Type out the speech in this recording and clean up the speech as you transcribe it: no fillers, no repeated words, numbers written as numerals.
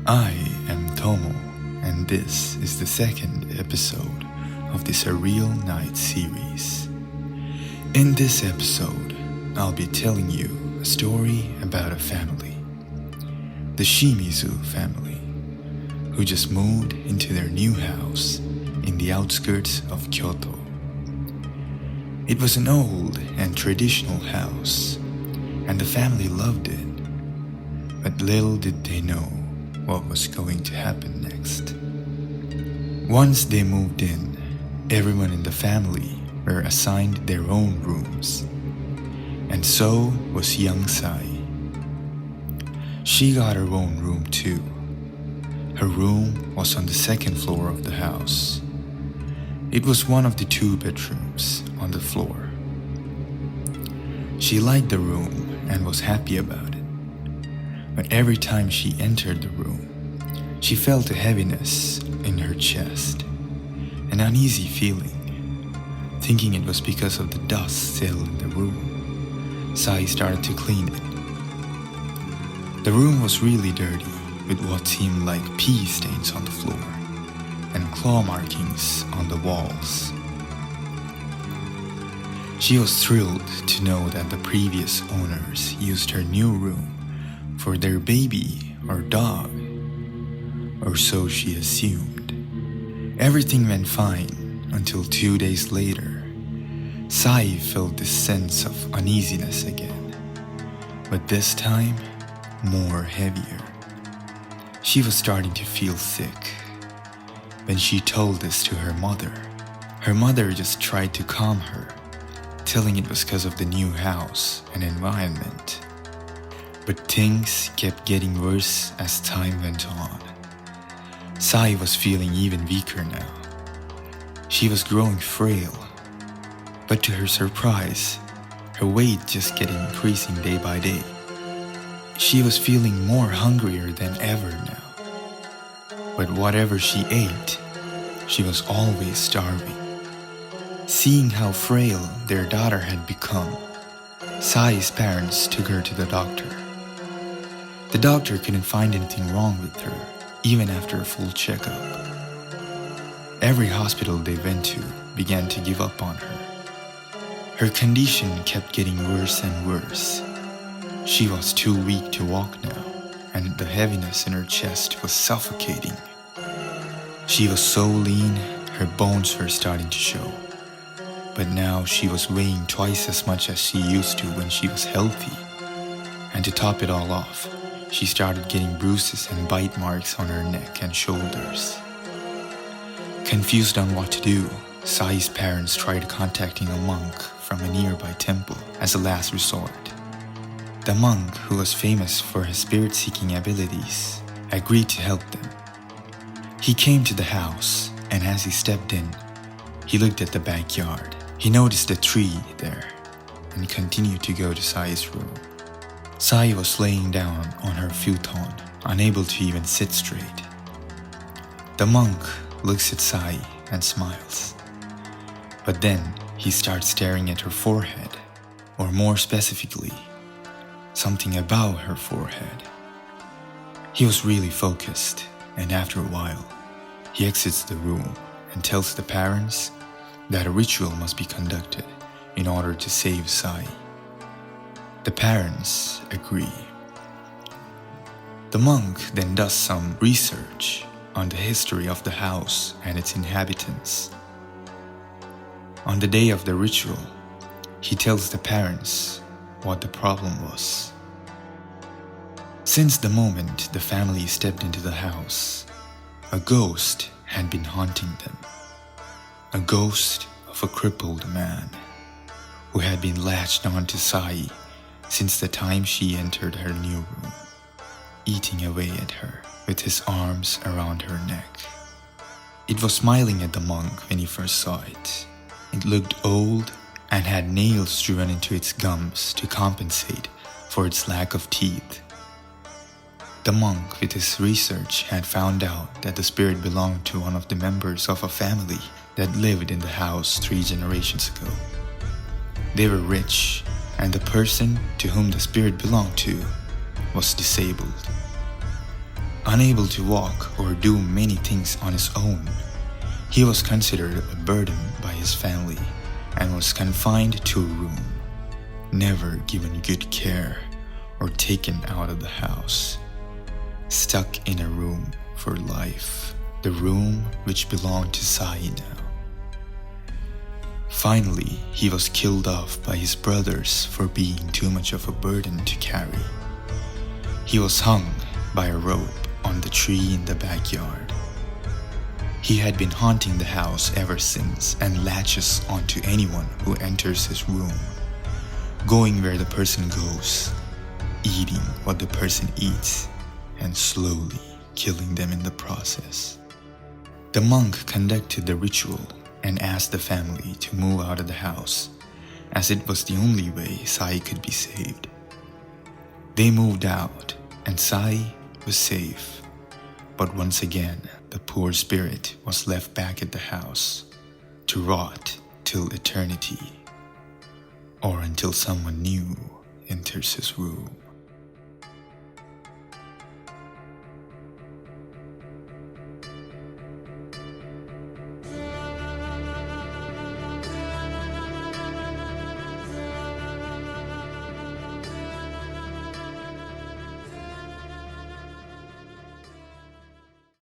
I am Tomo, and this is the second episode of the Surreal Nights Series. In this episode, I'll be telling you a story about a family, the Shimizu family, who just moved into their new house in the outskirts of Kyoto. It was an old and traditional house, and the family loved it. But little did they know what was going to happen next. Once they moved in, everyone in the family were assigned their own rooms. And so was young Sai. She got her own room too. Her room was on the second floor of the house. It was one of the 2 bedrooms on the floor. She liked the room and was happy about it. But every time she entered the room, she felt a heaviness in her chest, an uneasy feeling. Thinking it was because of the dust still in the room, Sai started to clean it. The room was really dirty, with what seemed like pee stains on the floor and claw markings on the walls. She was thrilled to know that the previous owners used her new room for their baby or dog, or so she assumed. Everything went fine until 2 days later. Sai felt this sense of uneasiness again, but this time more heavier. She was starting to feel sick. When she told this to her mother just tried to calm her, telling it was because of the new house and environment. But things kept getting worse as time went on. Sai was feeling even weaker now. She was growing frail, but to her surprise, her weight just kept increasing day by day. She was feeling more hungrier than ever now. But whatever she ate, she was always starving. Seeing how frail their daughter had become, Sai's parents took her to the doctor. The doctor couldn't find anything wrong with her, even after a full checkup. Every hospital they went to began to give up on her. Her condition kept getting worse and worse. She was too weak to walk now, and the heaviness in her chest was suffocating. She was so lean, her bones were starting to show. But now she was weighing twice as much as she used to when she was healthy. And to top it all off, she started getting bruises and bite marks on her neck and shoulders. Confused on what to do, Sai's parents tried contacting a monk from a nearby temple as a last resort. The monk, who was famous for his spirit-seeking abilities, agreed to help them. He came to the house, and as he stepped in, he looked at the backyard. He noticed a tree there and continued to go to Sai's room. Sai was laying down on her futon, unable to even sit straight. The monk looks at Sai and smiles. But then he starts staring at her forehead, or more specifically, something above her forehead. He was really focused, and after a while, he exits the room and tells the parents that a ritual must be conducted in order to save Sai. The parents agree. The monk then does some research on the history of the house and its inhabitants. On the day of the ritual, he tells the parents what the problem was. Since the moment the family stepped into the house, a ghost had been haunting them. A ghost of a crippled man who had been latched onto Sai since the time she entered her new room, eating away at her with his arms around her neck. It was smiling at the monk when he first saw it. It looked old and had nails driven into its gums to compensate for its lack of teeth. The monk, with his research, had found out that the spirit belonged to one of the members of a family that lived in the house 3 generations ago. They were rich, and the person to whom the spirit belonged to was disabled. Unable to walk or do many things on his own, he was considered a burden by his family and was confined to a room, never given good care or taken out of the house. Stuck in a room for life, the room which belonged to Sai now. Finally, he was killed off by his brothers for being too much of a burden to carry. He was hung by a rope on the tree in the backyard. He had been haunting the house ever since and latches onto anyone who enters his room, going where the person goes, eating what the person eats, and slowly killing them in the process. The monk conducted the ritual and asked the family to move out of the house, as it was the only way Sai could be saved. They moved out, and Sai was safe. But once again, the poor spirit was left back at the house to rot till eternity, or until someone new enters his room.